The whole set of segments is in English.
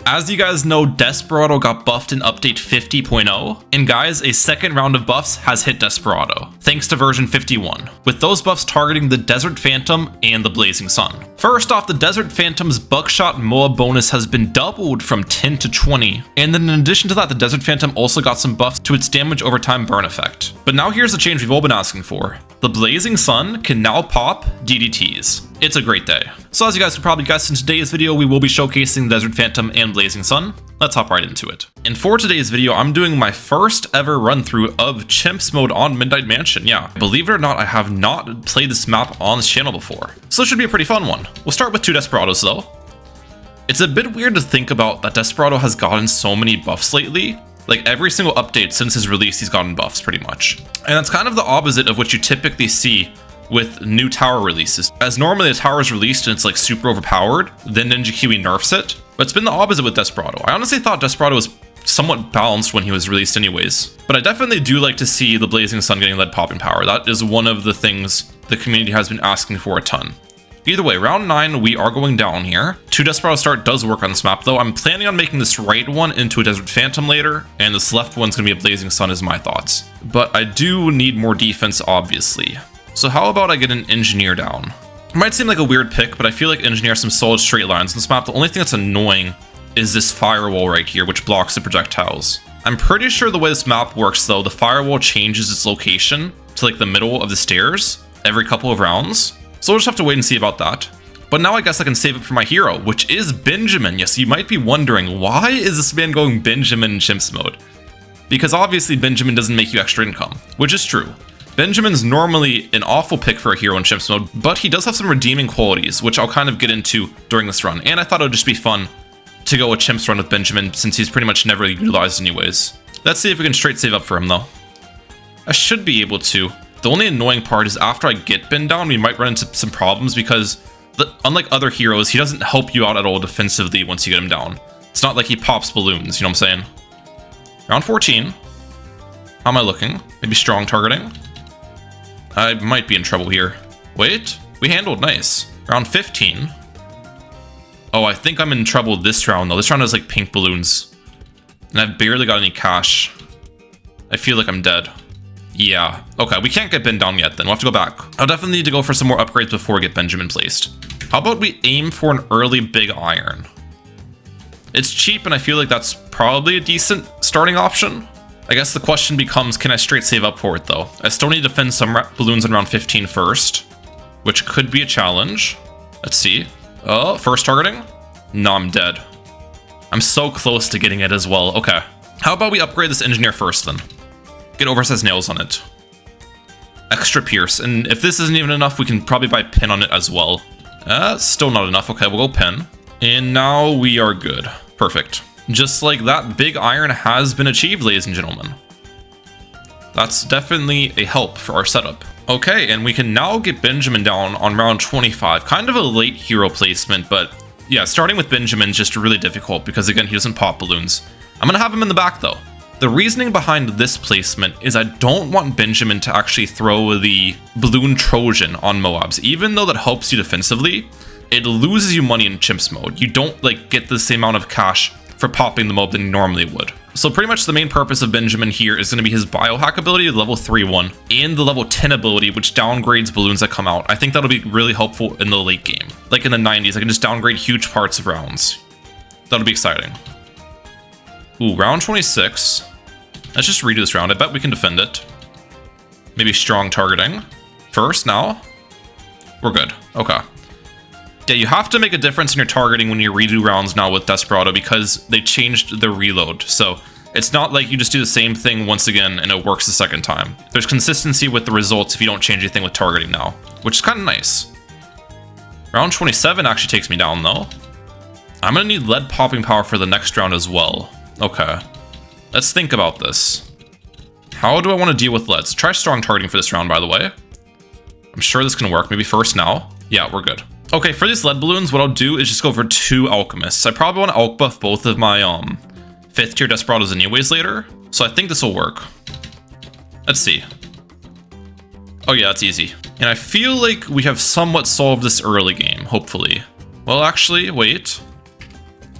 As you guys know, Desperado got buffed in update 50.0, and guys, a second round of buffs has hit Desperado, thanks to version 51, with those buffs targeting the Desert Phantom and the Blazing Sun. First off, the Desert Phantom's Buckshot Moa bonus has been doubled from 10 to 20, and then in addition to that, the Desert Phantom also got some buffs to its damage over time burn effect. But now here's the change we've all been asking for. The Blazing Sun can now pop DDTs. It's a great day. So as you guys could probably guess, in today's video we will be showcasing the Desert Phantom and Blazing Sun. Let's hop right into it. And for today's video, I'm doing my first ever run through of Chimps mode on Midnight Mansion. Yeah, believe it or not, I have not played this map on this channel before. So it should be a pretty fun one. We'll start with 2 Desperados though. It's a bit weird to think about that Desperado has gotten so many buffs lately. Like every single update since his release, he's gotten buffs pretty much. And that's kind of the opposite of what you typically see with new tower releases. As normally a tower is released and it's like super overpowered, then ninjakiwi nerfs it. But it's been the opposite with Desperado. I honestly thought Desperado was somewhat balanced when he was released anyways. But I definitely do like to see the Blazing Sun getting lead popping power. That is one of the things the community has been asking for a ton. Either way, round 9, we are going down here. 2 Desperado start does work on this map though. I'm planning on making this right one into a Desert Phantom later, and this left one's gonna be a Blazing Sun is my thoughts. But I do need more defense, obviously. So how about I get an Engineer down? It might seem like a weird pick, but I feel like Engineer has some solid straight lines on this map. The only thing that's annoying is this firewall right here, which blocks the projectiles. I'm pretty sure the way this map works though, the firewall changes its location to like the middle of the stairs every couple of rounds. So we'll just have to wait and see about that. But now I guess I can save it for my hero, which is Benjamin. Yes, you might be wondering, why is this man going Benjamin in Chimps mode? Because obviously Benjamin doesn't make you extra income, which is true. Benjamin's normally an awful pick for a hero in Chimps mode, but he does have some redeeming qualities, which I'll kind of get into during this run. And I thought it would just be fun to go a Chimps run with Benjamin since he's pretty much never utilized anyways. Let's see if we can straight save up for him though. I should be able to. The only annoying part is after I get Ben down, we might run into some problems because unlike other heroes, he doesn't help you out at all defensively once you get him down. It's not like he pops balloons, you know what I'm saying? Round 14. How am I looking? Maybe strong targeting? I might be in trouble here. Wait, we handled nice. Round 15. Oh, I think I'm in trouble this round though. This round has like pink balloons. And I've barely got any cash. I feel like I'm dead. Yeah, okay, we can't get Ben down yet then. We'll have to go back. I'll definitely need to go for some more upgrades before we get Benjamin placed. How about we aim for an early big iron? It's cheap and I feel like that's probably a decent starting option. I guess the question becomes, can I straight save up for it though? I still need to defend some balloons in round 15 first, which could be a challenge. Let's see. Oh, first targeting? No, I'm dead. I'm so close to getting it as well. Okay, how about we upgrade this Engineer first then? Get oversized nails on it. Extra pierce, and if this isn't even enough, we can probably buy pin on it as well. Still not enough. Okay, we'll go pin. And now we are good. Perfect. Just like that, big iron has been achieved, ladies and gentlemen. That's definitely a help for our setup. Okay, and we can now get Benjamin down on round 25. Kind of a late hero placement, but yeah, starting with Benjamin is just really difficult because again, he doesn't pop balloons. I'm gonna have him in the back though. The reasoning behind this placement is I don't want Benjamin to actually throw the Balloon Trojan on Moabs. Even though that helps you defensively, it loses you money in Chimps mode. You don't like get the same amount of cash for popping the mob than you normally would. So pretty much the main purpose of Benjamin here is going to be his biohack ability, the level 3-1, and the level 10 ability, which downgrades balloons that come out. I think that'll be really helpful in the late game. Like in the 90s, I can just downgrade huge parts of rounds. That'll be exciting. Ooh, round 26. Let's just redo this round. I bet we can defend it. Maybe strong targeting. First, now. We're good. Okay. Yeah, you have to make a difference in your targeting when you redo rounds now with Desperado because they changed the reload. So it's not like you just do the same thing once again and it works the second time. There's consistency with the results if you don't change anything with targeting now, which is kind of nice. Round 27 actually takes me down though. I'm going to need lead popping power for the next round as well. Okay. Let's think about this. How do I want to deal with leads? Try strong targeting for this round, by the way. I'm sure this can work. Maybe first now. Yeah, we're good. Okay, for these lead balloons, what I'll do is just go for 2 alchemists. I probably want to alch buff both of my 5th tier Desperados anyways later, so I think this will work. Let's see. Oh yeah, that's easy. And I feel like we have somewhat solved this early game, hopefully. Well, actually, wait.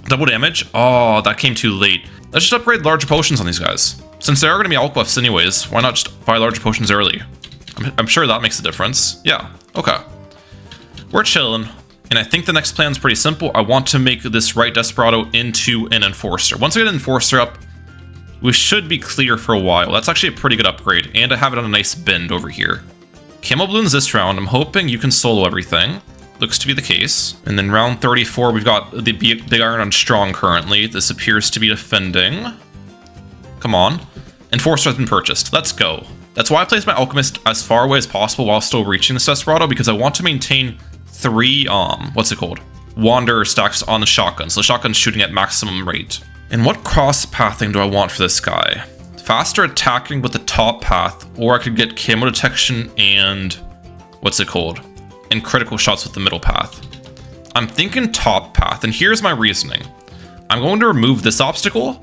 Double damage? Oh, that came too late. Let's just upgrade larger potions on these guys. Since they are going to be alk buffs anyways, why not just buy larger potions early? I'm sure that makes a difference. Yeah, okay. We're chilling. And I think the next plan is pretty simple. I want to make this right Desperado into an Enforcer. Once I get an Enforcer up, we should be clear for a while. That's actually a pretty good upgrade. And I have it on a nice bend over here. Camo Bloons this round. I'm hoping you can solo everything. Looks to be the case. And then round 34, we've got the Big Iron on Strong currently. This appears to be defending. Come on. Enforcer has been purchased. Let's go. That's why I placed my Alchemist as far away as possible while still reaching this Desperado, because I want to maintain 3, what's it called? Wanderer stacks on the shotgun. So the shotgun's shooting at maximum rate. And what cross pathing do I want for this guy? Faster attacking with the top path, or I could get camo detection and, what's it called? And critical shots with the middle path. I'm thinking top path, and here's my reasoning. I'm going to remove this obstacle,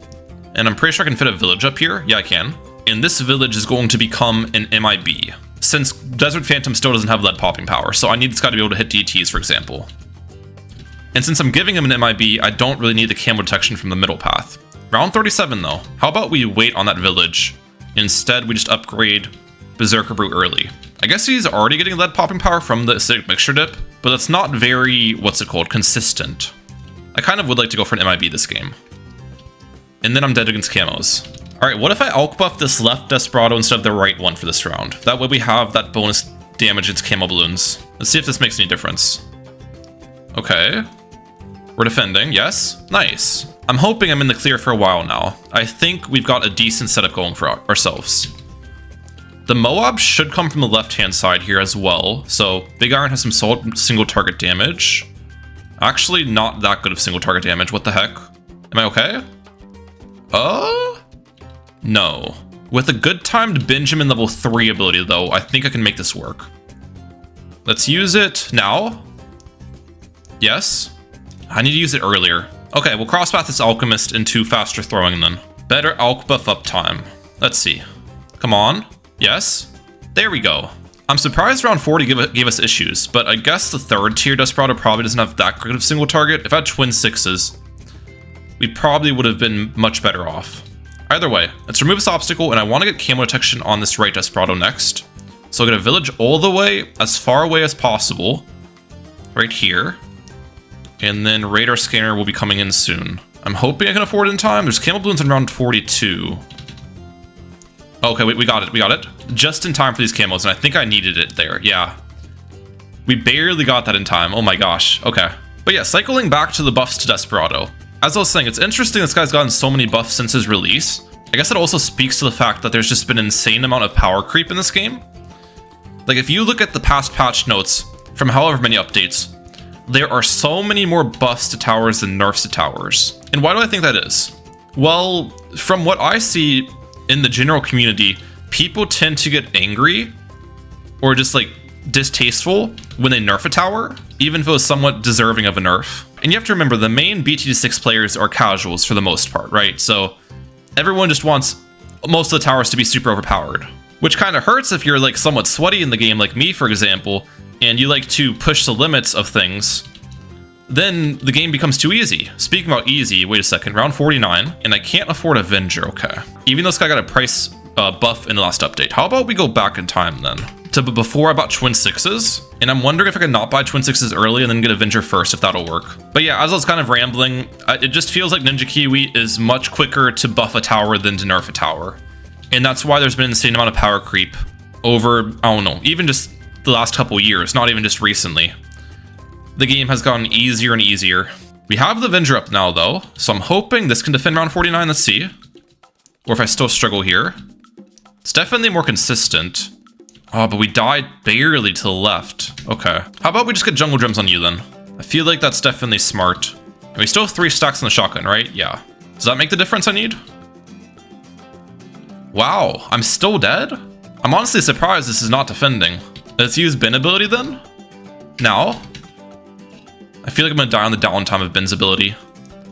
and I'm pretty sure I can fit a village up here. Yeah, I can. And this village is going to become an MIB, since Desert Phantom still doesn't have lead popping power, so I need this guy to be able to hit DTs, for example. And since I'm giving him an MIB, I don't really need the camo detection from the middle path. Round 37 though, how about we wait on that village? Instead, we just upgrade Berserker Brute early. I guess he's already getting lead popping power from the acidic mixture dip, but that's not very, what's it called, consistent. I kind of would like to go for an MIB this game. And then I'm dead against camos. Alright, what if I alk buff this left Desperado instead of the right one for this round? That way we have that bonus damage against Camo Bloons. Let's see if this makes any difference. Okay. We're defending, yes. Nice. I'm hoping I'm in the clear for a while now. I think we've got a decent setup going for ourselves. The Moab should come from the left-hand side here as well. So Big Iron has some single target damage. Actually, not that good of single target damage. What the heck? Am I okay? No. With a good timed Benjamin level 3 ability though, I think I can make this work. Let's use it now. Yes. I need to use it earlier. Okay, we'll crosspath this Alchemist into faster throwing then. Better alk buff up time. Let's see. Come on. Yes. There we go. I'm surprised round 40 gave us issues, but I guess the 3rd tier Desperado probably doesn't have that good of single target. If I had twin 6s, we probably would have been much better off. Either way, let's remove this obstacle, and I want to get camo detection on this right Desperado next. So I'll get a village all the way, as far away as possible. Right here. And then radar scanner will be coming in soon. I'm hoping I can afford it in time. There's Camo Bloons in round 42. Okay, wait, we got it. Just in time for these camos, and I think I needed it there. Yeah. We barely got that in time. Oh my gosh. Okay. But yeah, cycling back to the buffs to Desperado. As I was saying, it's interesting this guy's gotten so many buffs since his release. I guess it also speaks to the fact that there's just been an insane amount of power creep in this game. Like, if you look at the past patch notes from however many updates, there are so many more buffs to towers than nerfs to towers. And why do I think that is? Well, from what I see in the general community, people tend to get angry or just like distasteful when they nerf a tower, even if it was somewhat deserving of a nerf. And you have to remember, the main BT6 players are casuals for the most part, right? So everyone just wants most of the towers to be super overpowered, which kind of hurts if you're like somewhat sweaty in the game like me, for example, and you like to push the limits of things. Then the game becomes too easy. Speaking about easy, wait a second, round 49, and I can't afford Avenger, okay. Even though this guy got a price buff in the last update. How about we go back in time then? To before I bought twin 6s, and I'm wondering if I could not buy twin 6s early and then get Avenger first, if that'll work. But yeah, as I was kind of rambling, it just feels like ninjakiwi is much quicker to buff a tower than to nerf a tower. And that's why there's been an insane amount of power creep over, I don't know, even just the last couple years, not even just recently. The game has gotten easier and easier. We have the Avenger up now though, so I'm hoping this can defend round 49, let's see. Or if I still struggle here. It's definitely more consistent. Oh, but we died barely to the left. Okay. How about we just get jungle gems on you then? I feel like that's definitely smart. And we still have 3 stacks on the shotgun, right? Yeah. Does that make the difference I need? Wow, I'm still dead? I'm honestly surprised this is not defending. Let's use Ben ability then? Now? I feel like I'm gonna die on the downtime of Ben's ability.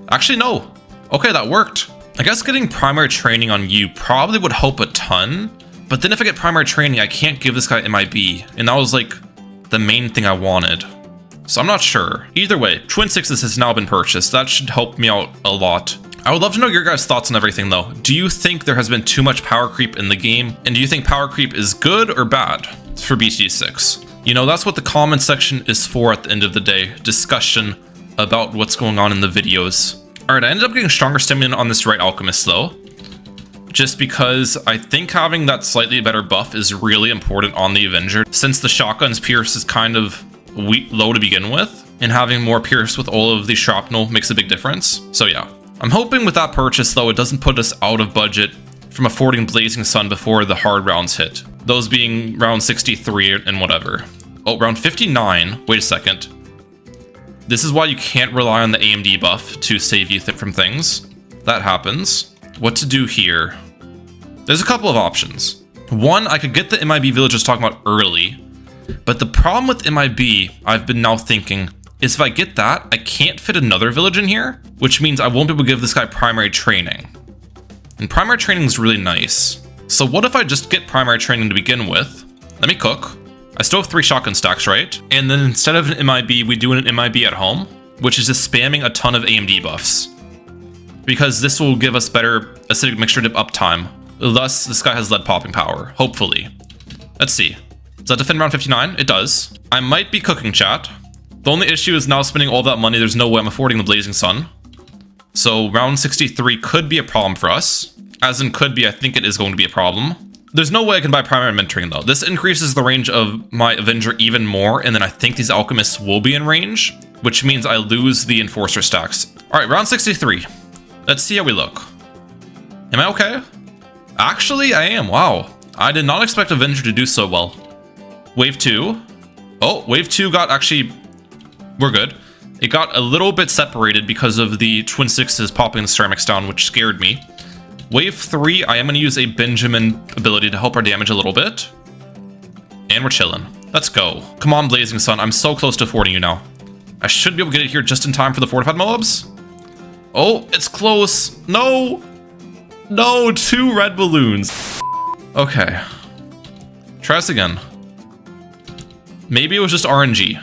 Actually, no. Okay, that worked. I guess getting primary training on you probably would help a ton, but then if I get primary training, I can't give this guy MIB, and that was like the main thing I wanted. So I'm not sure. Either way, Twin Sixes has now been purchased. That should help me out a lot. I would love to know your guys' thoughts on everything though. Do you think there has been too much power creep in the game? And do you think power creep is good or bad for BT6? You know, that's what the comment section is for at the end of the day. Discussion about what's going on in the videos. Alright, I ended up getting stronger stamina on this right alchemist though. Just because I think having that slightly better buff is really important on the Avenger, since the shotgun's pierce is kind of low to begin with, and having more pierce with all of the shrapnel makes a big difference. So yeah, I'm hoping with that purchase though, it doesn't put us out of budget from affording Blazing Sun before the hard rounds hit. Those being round 63 and whatever. Oh, round 59, wait a second. This is why you can't rely on the AMD buff to save you from things. That happens. What to do here? There's a couple of options. One, I could get the MIB village I was talking about early, but the problem with MIB, I've been now thinking, is if I get that, I can't fit another village in here, which means I won't be able to give this guy primary training. And primary training is really nice. So what if I just get primary training to begin with? Let me cook. I still have 3 shotgun stacks, right? And then instead of an MIB, we do an MIB at home, which is just spamming a ton of AMD buffs. Because this will give us better acidic mixture dip uptime. Thus, this guy has lead popping power, hopefully. Let's see. Does that defend round 59? It does. I might be cooking, chat. The only issue is now spending all that money, there's no way I'm affording the Blazing Sun. So round 63 could be a problem for us. As in could be, I think it is going to be a problem. There's no way I can buy primary mentoring though. This increases the range of my Avenger even more, and then I think these alchemists will be in range, which means I lose the enforcer stacks. Alright, round 63. Let's see how we look. Am I okay? Actually, I am. Wow. I did not expect Avenger to do so well. Wave 2. Oh, wave 2 got actually... We're good. It got a little bit separated because of the Twin Sixes popping the ceramics down, which scared me. Wave 3, I am going to use a Benjamin ability to help our damage a little bit. And we're chilling. Let's go. Come on, Blazing Sun. I'm so close to affording you now. I should be able to get it here just in time for the fortified mobs. Oh, it's close. No. No, 2 red balloons. Okay. Try this again. Maybe it was just RNG.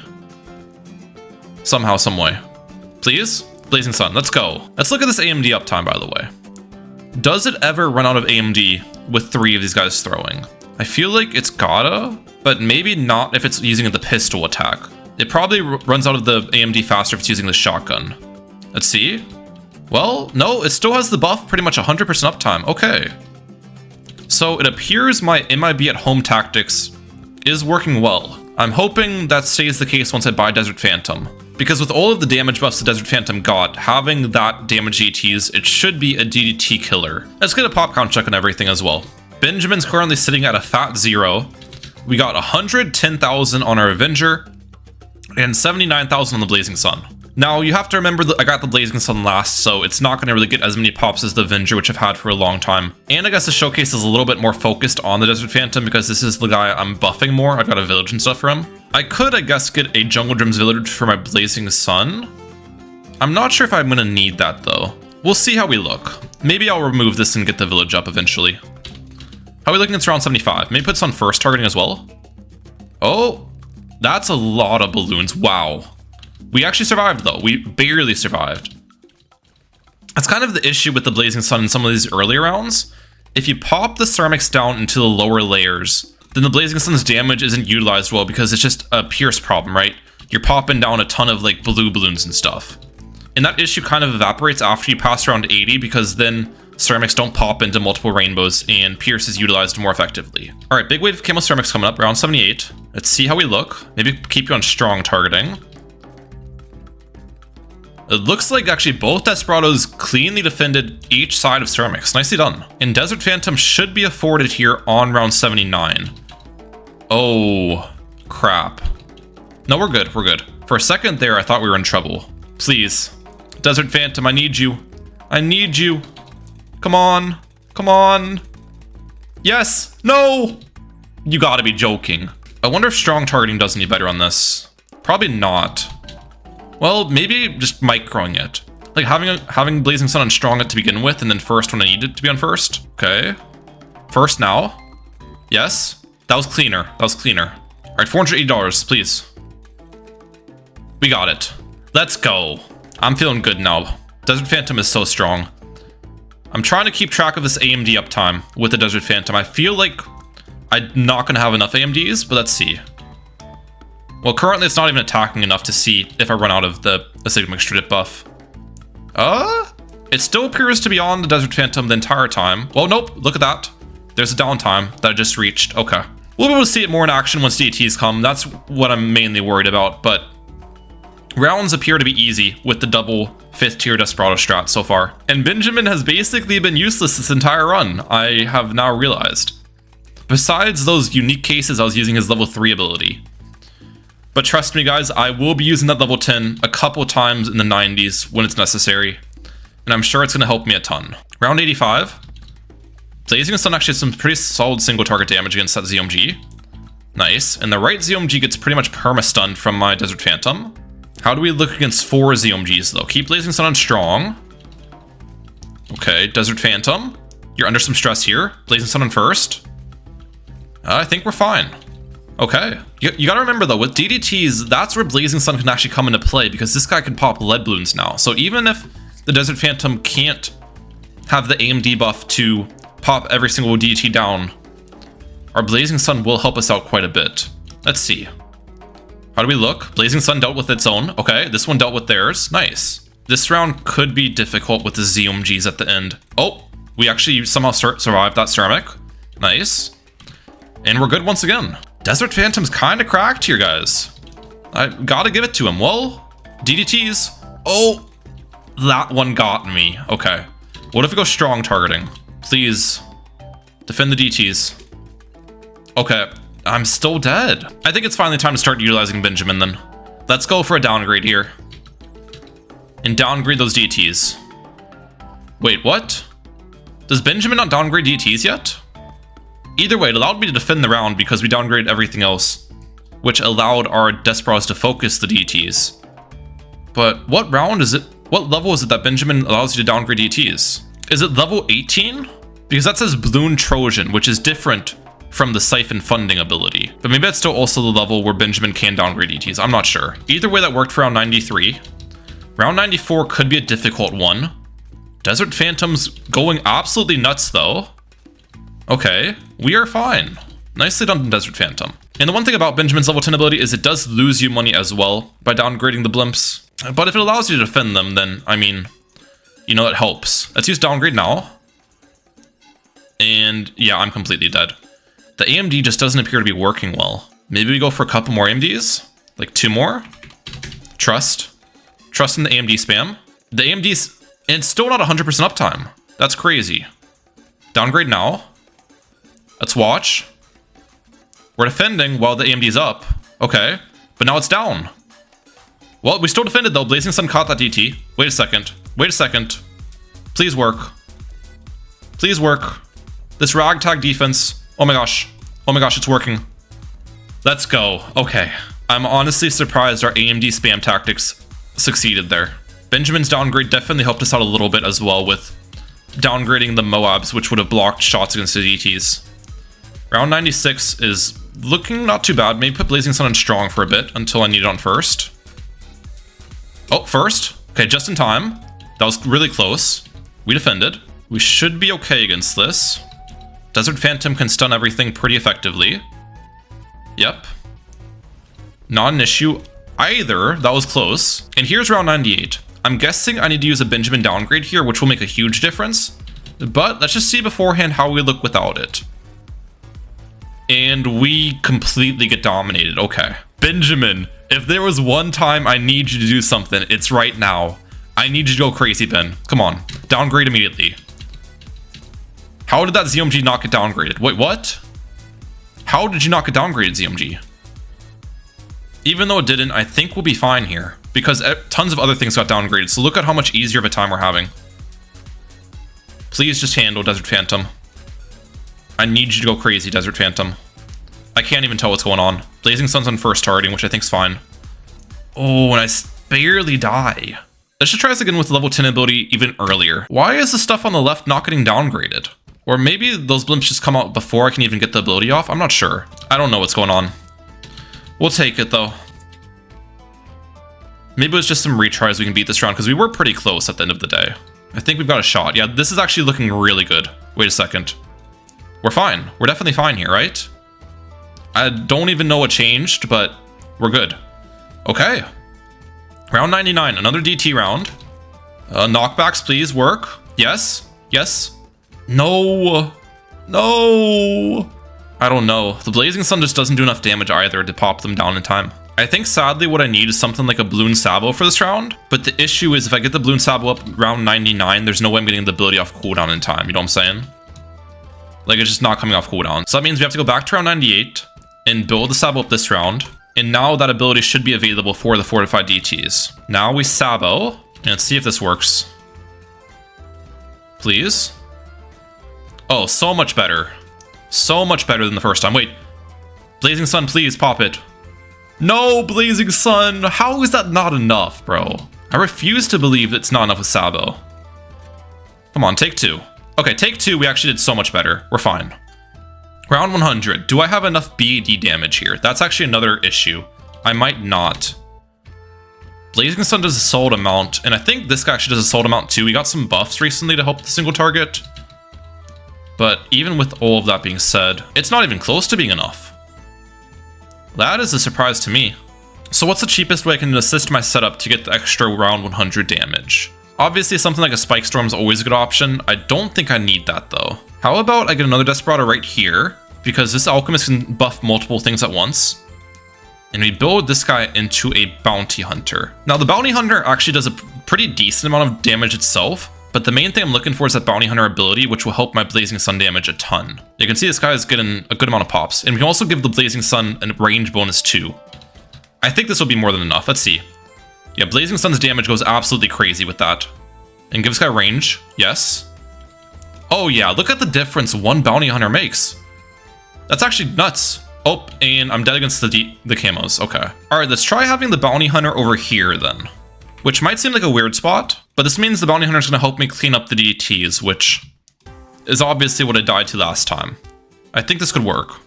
Somehow, some way. Please? Blazing Sun, let's go. Let's look at this AMD uptime, by the way. Does it ever run out of AMD with 3 of these guys throwing? I feel like it's gotta, but maybe not if it's using the pistol attack. It probably runs out of the AMD faster if it's using the shotgun. Let's see. Well, no, it still has the buff, pretty much 100% uptime. Okay. So it appears my MIB at home tactics is working well. I'm hoping that stays the case once I buy Desert Phantom. Because with all of the damage buffs the Desert Phantom got, having that damage ETs, it should be a DDT killer. Let's get a pop count check on everything as well. Benjamin's currently sitting at a fat 0. We got 110,000 on our Avenger, and 79,000 on the Blazing Sun. Now, you have to remember that I got the Blazing Sun last, so it's not going to really get as many pops as the Avenger, which I've had for a long time. And I guess the showcase is a little bit more focused on the Desert Phantom because this is the guy I'm buffing more. I've got a village and stuff for him. I could, I guess, get a Jungle Drums village for my Blazing Sun. I'm not sure if I'm going to need that, though. We'll see how we look. Maybe I'll remove this and get the village up eventually. How are we looking at round 75? Maybe put this on first targeting as well? Oh, that's a lot of balloons. Wow. We actually survived, though. We barely survived. That's kind of the issue with the Blazing Sun in some of these early rounds. If you pop the ceramics down into the lower layers, then the Blazing Sun's damage isn't utilized well because it's just a pierce problem, right? You're popping down a ton of, like, blue balloons and stuff. And that issue kind of evaporates after you pass around 80 because then ceramics don't pop into multiple rainbows and pierce is utilized more effectively. Alright, big wave of camo ceramics coming up, round 78. Let's see how we look. Maybe keep you on strong targeting. It looks like actually both Desperados cleanly defended each side of ceramics. Nicely done. And Desert Phantom should be afforded here on round 79. Oh, crap. No, we're good. We're good. For a second there, I thought we were in trouble. Please. Desert Phantom, I need you. I need you. Come on. Come on. Yes. No. You gotta be joking. I wonder if strong targeting does any better on this. Probably not. Well, maybe just microing it. Like having Blazing Sun on strong it to begin with, and then first when I need it to be on first. Okay. First now. Yes. That was cleaner. That was cleaner. Alright, $480, please. We got it. Let's go. I'm feeling good now. Desert Phantom is so strong. I'm trying to keep track of this AMD uptime with the Desert Phantom. I feel like I'm not going to have enough AMDs, but let's see. Well, currently it's not even attacking enough to see if I run out of the Sigma Extruded buff. It still appears to be on the Desert Phantom the entire time. Well, nope, look at that. There's a downtime that I just reached. Okay. We'll be able to see it more in action once DATs come. That's what I'm mainly worried about, but rounds appear to be easy with the double 5th tier Desperado strat so far. And Benjamin has basically been useless this entire run, I have now realized. Besides those unique cases, I was using his level 3 ability. But trust me guys, I will be using that level 10 a couple times in the 90s when it's necessary. And I'm sure it's going to help me a ton. Round 85. Blazing Sun actually has some pretty solid single target damage against that ZOMG. Nice. And the right ZOMG gets pretty much perma-stunned from my Desert Phantom. How do we look against 4 ZOMGs though? Keep Blazing Sun on strong. Okay, Desert Phantom. You're under some stress here. Blazing Sun on first. I think we're fine. Okay. You gotta remember though, with DDTs, that's where Blazing Sun can actually come into play because this guy can pop lead balloons now. So even if the Desert Phantom can't have the AMD buff to pop every single DDT down, our Blazing Sun will help us out quite a bit. Let's see. How do we look? Blazing Sun dealt with its own. Okay, this one dealt with theirs. Nice. This round could be difficult with the ZOMGs at the end. Oh, we actually somehow survived that ceramic. Nice. And we're good once again. Desert Phantom's kind of cracked here, guys. I gotta give it to him. Well, DDTs. Oh, that one got me. Okay. What if we go strong targeting? Please defend the DTs. Okay, I'm still dead. I think it's finally time to start utilizing Benjamin then. Let's go for a downgrade here. And downgrade those DTs. Wait, what? Does Benjamin not downgrade DTs yet? Either way, it allowed me to defend the round because we downgraded everything else, which allowed our Desperados to focus the DTs. But what round is it? What level is it that Benjamin allows you to downgrade DTs? Is it level 18? Because that says Bloon Trojan, which is different from the Siphon Funding ability. But maybe that's still also the level where Benjamin can downgrade DTs. I'm not sure. Either way, that worked for round 93. Round 94 could be a difficult one. Desert Phantom's going absolutely nuts though. Okay, we are fine. Nicely done, Desert Phantom. And the one thing about Benjamin's level 10 ability is it does lose you money as well by downgrading the blimps. But if it allows you to defend them, then, I mean, you know, it helps. Let's use downgrade now. And yeah, I'm completely dead. The AMD just doesn't appear to be working well. Maybe we go for a couple more AMDs? Like 2 more? Trust. Trust in the AMD spam. The AMD's, and it's still not 100% uptime. That's crazy. Downgrade now. Let's watch. We're defending while the AMD's up. Okay, but now it's down. Well, we still defended though. Blazing Sun caught that DT. Wait a second. Wait a second. Please work. Please work. This ragtag defense. Oh my gosh. Oh my gosh, it's working. Let's go. Okay. I'm honestly surprised our AMD spam tactics succeeded there. Benjamin's downgrade definitely helped us out a little bit as well with downgrading the Moabs, which would have blocked shots against the DTs. Round 96 is looking not too bad. Maybe put Blazing Sun on strong for a bit until I need it on first. Oh, first. Okay, just in time. That was really close. We defended. We should be okay against this. Desert Phantom can stun everything pretty effectively. Yep. Not an issue either. That was close. And here's round 98. I'm guessing I need to use a Benjamin downgrade here, which will make a huge difference. But let's just see beforehand how we look without it. And we completely get dominated. Okay. Benjamin, if there was one time I need you to do something, it's right now. I need you to go crazy, Ben. Come on. Downgrade immediately. How did that ZOMG not get downgraded? Wait, what? How did you not get downgraded, ZOMG? Even though it didn't, I think we'll be fine here. Because tons of other things got downgraded. So look at how much easier of a time we're having. Please just handle Desert Phantom. I need you to go crazy, Desert Phantom. I can't even tell what's going on. Blazing Sun's on first targeting, which I think's fine. Oh, and I barely die. Let's just try this again with level 10 ability even earlier. Why is the stuff on the left not getting downgraded? Or maybe those blimps just come out before I can even get the ability off? I'm not sure. I don't know what's going on. We'll take it though. Maybe it was just some retries we can beat this round, because we were pretty close at the end of the day. I think we've got a shot. Yeah, this is actually looking really good. Wait a second. We're fine. We're definitely fine here, right? I don't even know what changed, but we're good. Okay. Round 99, another DT round. Knockbacks, please, work. Yes. Yes. No. No. I don't know. The Blazing Sun just doesn't do enough damage either to pop them down in time. I think sadly what I need is something like a Bloons Sabo for this round, but the issue is if I get the Bloons Sabo up round 99, there's no way I'm getting the ability off cooldown in time, you know what I'm saying? Like, it's just not coming off cooldown. So that means we have to go back to round 98 and build the Sabo up this round, and now that ability should be available for the fortified DTs. Now we Sabo, and let's see if this works. Please? Oh, so much better. So much better than the first time. Wait. Blazing Sun, please pop it. No, Blazing Sun. How is that not enough, bro? I refuse to believe it's not enough with Sabo. Come on, take two. Okay, take two. We actually did so much better. We're fine. Round 100. Do I have enough BAD damage here? That's actually another issue. I might not. Blazing Sun does a solid amount, and I think this guy actually does a solid amount too. We got some buffs recently to help the single target. But even with all of that being said, it's not even close to being enough. That is a surprise to me. So what's the cheapest way I can assist my setup to get the extra round 100 damage? Obviously something like a Spike Storm is always a good option. I don't think I need that though. How about I get another Desperado right here? Because this Alchemist can buff multiple things at once. And we build this guy into a Bounty Hunter. Now the Bounty Hunter actually does a pretty decent amount of damage itself, but the main thing I'm looking for is that Bounty Hunter ability, which will help my Blazing Sun damage a ton. You can see this guy is getting a good amount of pops, and we can also give the Blazing Sun a range bonus too. I think this will be more than enough. Let's see. Yeah, Blazing Sun's damage goes absolutely crazy with that. And give this guy range. Yes. Oh yeah, look at the difference one Bounty Hunter makes. That's actually nuts. Oh, and I'm dead against the camos. Okay. Alright, let's try having the Bounty Hunter over here then. Which might seem like a weird spot, but this means the Bounty Hunter is going to help me clean up the DTs, which is obviously what I died to last time. I think this could work.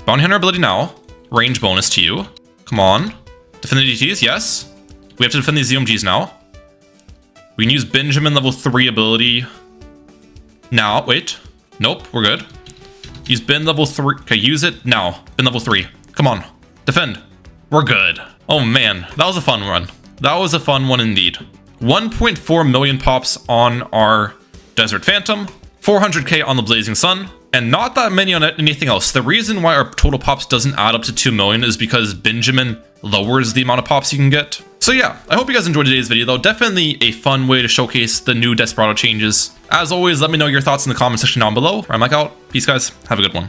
Bounty Hunter ability now. Range bonus to you. Come on. Defend the DTs, yes. We have to defend these ZMGs now. We can use Benjamin level 3 ability. Now, wait. Nope, we're good. Use Ben level 3. Okay, use it now. Ben level 3. Come on. Defend. We're good. Oh man, that was a fun run. That was a fun one indeed. 1.4 million pops on our Desert Phantom, 400k on the Blazing Sun, and not that many on anything else. The reason why our total pops doesn't add up to 2 million is because Benjamin lowers the amount of pops you can get. So yeah, I hope you guys enjoyed today's video though. Definitely a fun way to showcase the new Desperado changes. As always, let me know your thoughts in the comment section down below. I'm Mike out. Peace guys. Have a good one.